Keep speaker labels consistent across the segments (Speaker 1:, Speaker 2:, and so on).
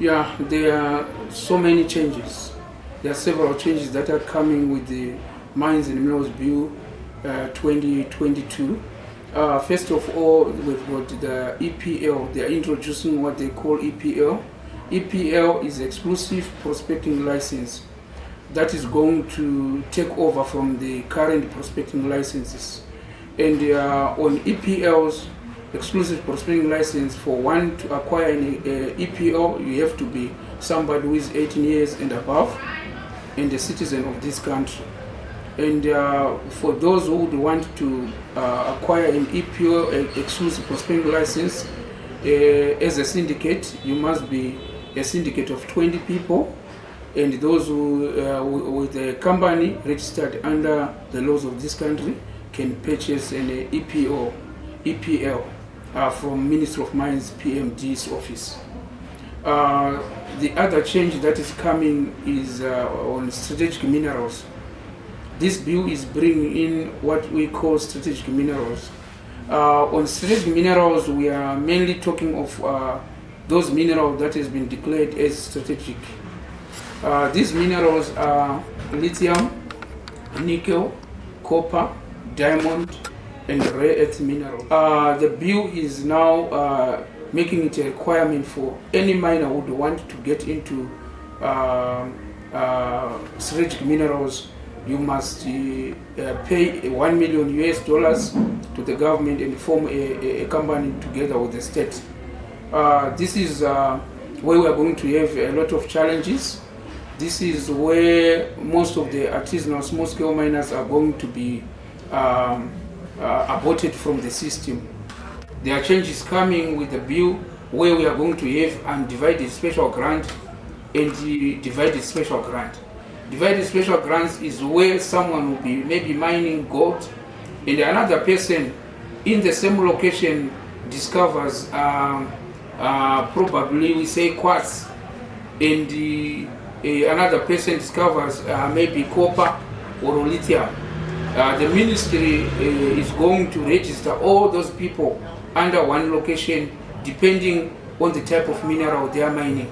Speaker 1: Yeah, there are so many changes. There are several changes that are coming with the Mines and Minerals Bill 2022. First of all, we've got the EPL. They are introducing what they call EPL. EPL is exclusive prospecting license that is going to take over from the current prospecting licenses. And on EPL's exclusive prospecting license, for one to acquire an EPL, you have to be somebody who is 18 years and above and a citizen of this country. And for those who would want to acquire an EPL, exclusive prospecting license, as a syndicate, you must be a syndicate of 20 people, and those who with a company registered under the laws of this country can purchase an EPL from Minister of Mines PMD's office. The other change that is coming is on strategic minerals. This bill is bringing in what we call strategic minerals. On strategic minerals, we are mainly talking of those minerals that has been declared as strategic. These minerals are lithium, nickel, copper, diamond, and rare earth minerals. The bill is now making it a requirement for any miner who would want to get into strategic minerals. You must pay $1 million to the government and form a company together with the state. This is where we are going to have a lot of challenges. This is where most of the artisanal small-scale miners are going to be aborted from the system. There are changes coming with the bill where we are going to have undivided special grant and divided special grant. Divided special grants is where someone will be maybe mining gold and another person in the same location discovers probably we say quartz, and another person discovers maybe copper or lithium. The ministry is going to register all those people under one location depending on the type of mineral they are mining.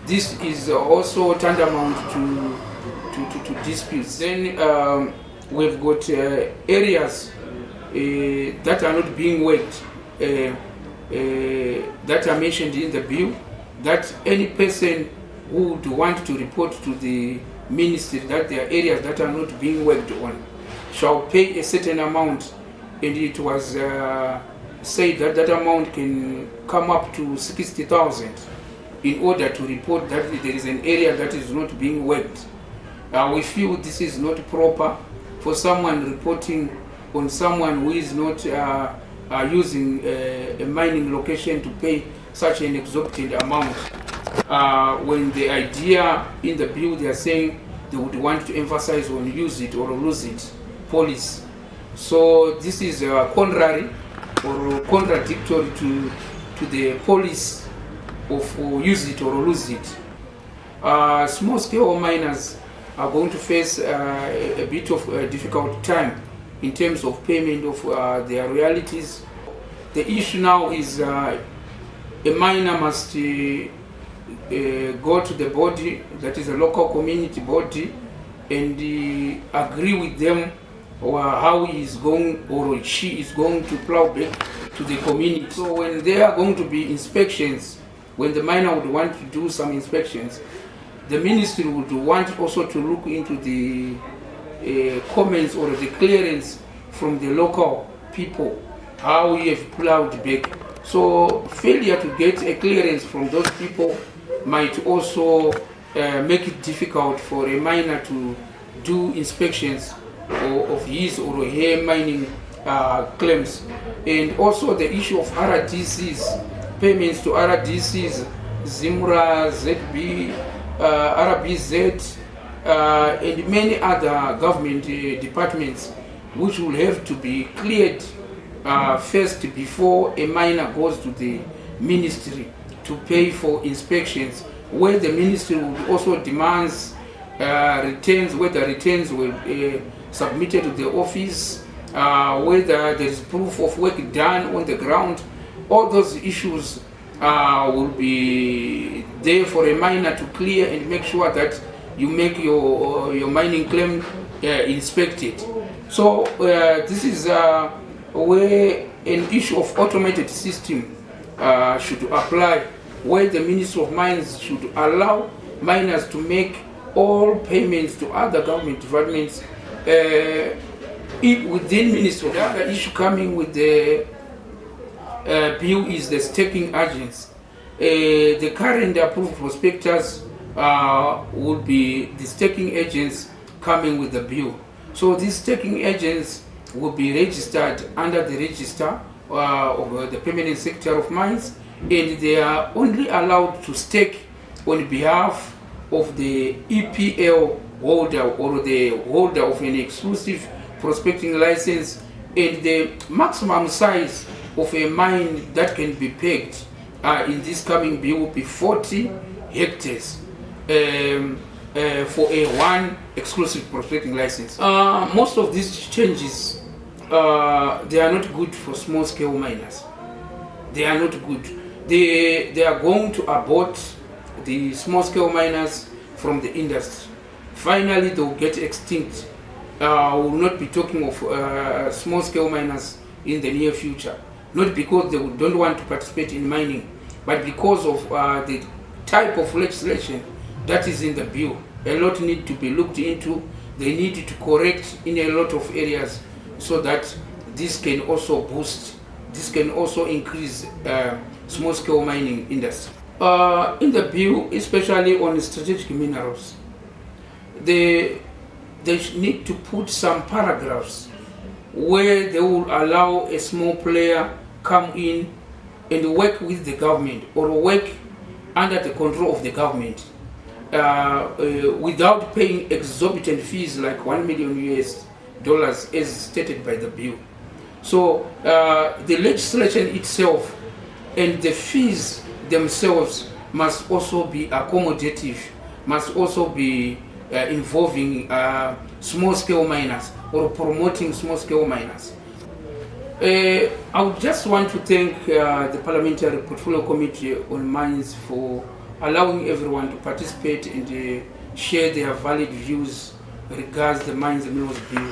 Speaker 1: This is also tantamount to disputes. Then we've got areas that are not being worked, that are mentioned in the bill, that any person who would want to report to the ministry that there are areas that are not being worked on shall pay a certain amount, and it was said that that amount can come up to 60,000 in order to report that there is an area that is not being worked. We feel this is not proper for someone reporting on someone who is not using a mining location to pay such an exorbitant amount. When the idea in the bill, they are saying they would want to emphasize on use it or lose it policy. So this is contrary or contradictory to the policy of use it or lose it. Small scale miners are going to face a bit of a difficult time in terms of payment of their royalties. The issue now is a miner must go to the body, that is a local community body, and agree with them or how he is going or she is going to plow back to the community. So when there are going to be inspections, when the miner would want to do some inspections, the ministry would want also to look into the comments or the clearance from the local people, how we have plowed back. So failure to get a clearance from those people might also make it difficult for a miner to do inspections of his or her mining claims. And also the issue of RDCs, payments to RDCs, ZIMRA, ZB, RBZ, and many other government departments, which will have to be cleared first before a miner goes to the ministry to pay for inspections, where the ministry will also demands returns, whether returns were submitted to the office, whether there is proof of work done on the ground. All those issues will be there for a miner to clear and make sure that you make your mining claim inspected. So this is where an issue of automated system should apply, where the Ministry of Mines should allow miners to make all payments to other government departments within Ministry of Mines. The other issue coming with the bill is the staking agents. The current approved prospectors will be the staking agents coming with the bill. So these staking agents will be registered under the register of the Permanent Secretary of Mines, and they are only allowed to stake on behalf of the EPL holder or the holder of an exclusive prospecting license, and the maximum size of a mine that can be pegged in this coming bill will be 40 hectares for a one exclusive prospecting license. Most of these changes, they are not good for small scale miners. They are not good. They are going to abort the small scale miners from the industry. Finally, they will get extinct. We will not be talking of small scale miners in the near future. Not because they don't want to participate in mining, but because of the type of legislation that is in the bill. A lot need to be looked into. They need to correct in a lot of areas so that this can also boost, this can also increase small scale mining industry. In the bill, especially on strategic minerals, they need to put some paragraphs where they will allow a small player come in and work with the government or work under the control of the government without paying exorbitant fees like $1 million as stated by the bill. So the legislation itself and the fees themselves must also be accommodative, must also be involving small-scale miners or promoting small-scale miners. I would just want to thank the Parliamentary Portfolio Committee on Mines for allowing everyone to participate and share their valid views regards the Mines and Minerals Bill.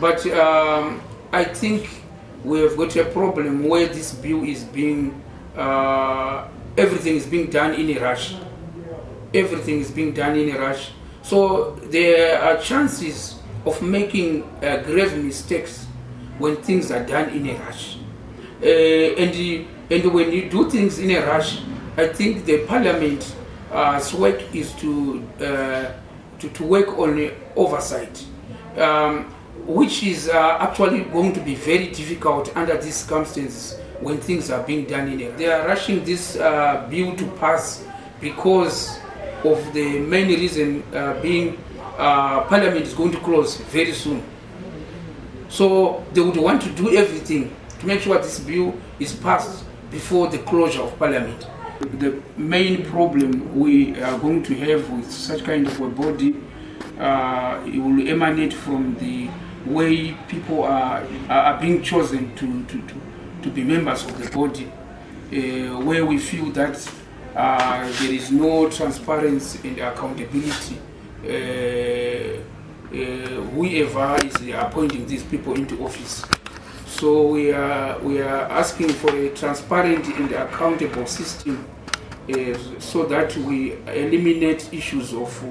Speaker 1: But I think we have got a problem where this bill is being, everything is being done in a rush. Everything is being done in a rush. So there are chances of making grave mistakes when things are done in a rush. And when you do things in a rush, I think the Parliament's work is to work on oversight, which is actually going to be very difficult under these circumstances when things are being done in a rush. They are rushing this bill to pass because of the main reason being Parliament is going to close very soon. So they would want to do everything to make sure this bill is passed before the closure of Parliament. The main problem we are going to have with such kind of a body, it will emanate from the way people are being chosen to be members of the body, where we feel that there is no transparency and accountability. Whoever is appointing these people into office. So we are asking for a transparent and accountable system so that we eliminate issues of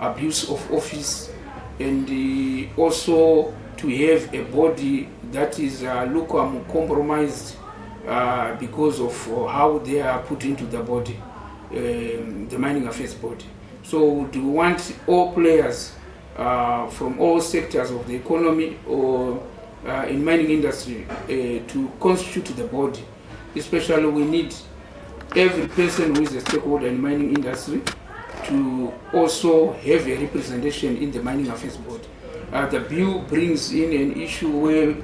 Speaker 1: abuse of office, and also to have a body that is lukewarm, compromised because of how they are put into the body, the mining affairs body. So we want all players from all sectors of the economy or in mining industry to constitute the body. Especially we need every person who is a stakeholder in mining industry to also have a representation in the mining affairs board. The bill brings in an issue where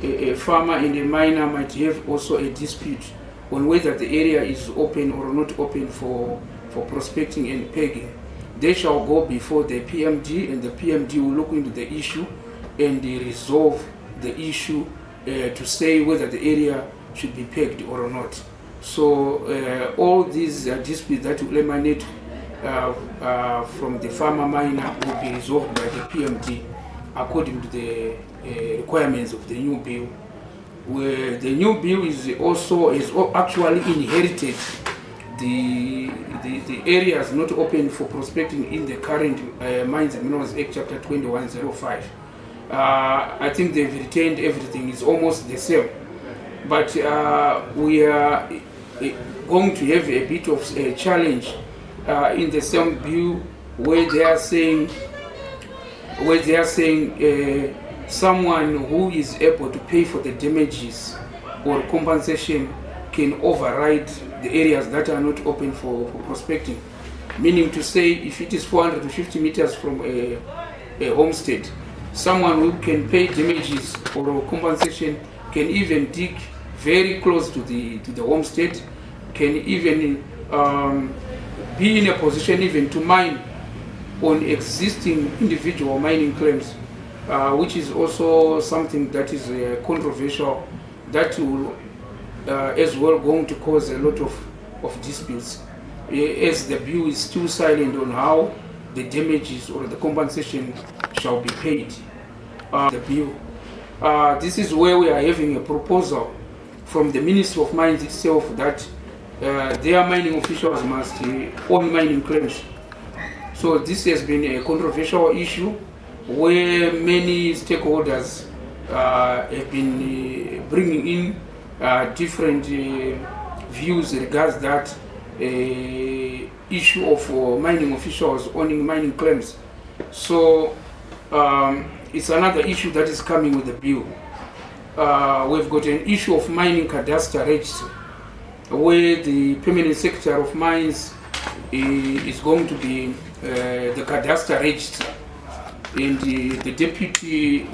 Speaker 1: a farmer and a miner might have also a dispute on whether the area is open or not open for prospecting and pegging. They shall go before the PMD, and the PMD will look into the issue and resolve the issue to say whether the area should be pegged or not. So all these disputes that will emanate from the farmer miner will be resolved by the PMD according to the requirements of the new bill. Where the new bill is actually inherited the areas not open for prospecting in the current Mines and Minerals Act Chapter 2105. I think they've retained everything. It's almost the same, but we are going to have a bit of a challenge in the same bill where they are saying someone who is able to pay for the damages or compensation can override the areas that are not open for prospecting. Meaning to say, if it is 450 meters from a homestead, someone who can pay damages or compensation can even dig very close to the homestead, can even be in a position even to mine on existing individual mining claims, which is also something that is controversial, that will as well going to cause a lot of disputes, as the bill is still silent on how the damages or the compensation shall be paid. The bill. This is where we are having a proposal from the Ministry of Mines itself that their mining officials must own mining claims. So this has been a controversial issue where many stakeholders have been bringing in different views regards that issue of mining officials owning mining claims. So it's another issue that is coming with the bill. We've got an issue of mining cadastre register, where the permanent secretary of mines is going to be the cadastre register, and the deputy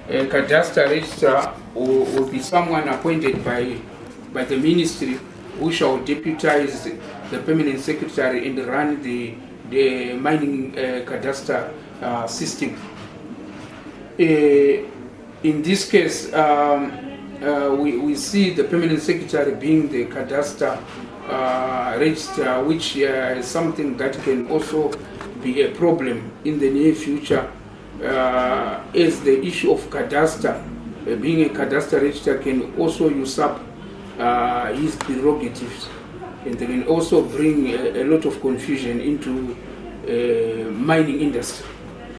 Speaker 1: cadastre register will be someone appointed by the ministry, who shall deputize the permanent secretary and run the mining cadastre system. In this case, we see the permanent secretary being the cadastre register, which is something that can also be a problem in the near future, as the issue of cadastre, being a cadastre register, can also usurp his prerogatives, and they can also bring a lot of confusion into mining industry.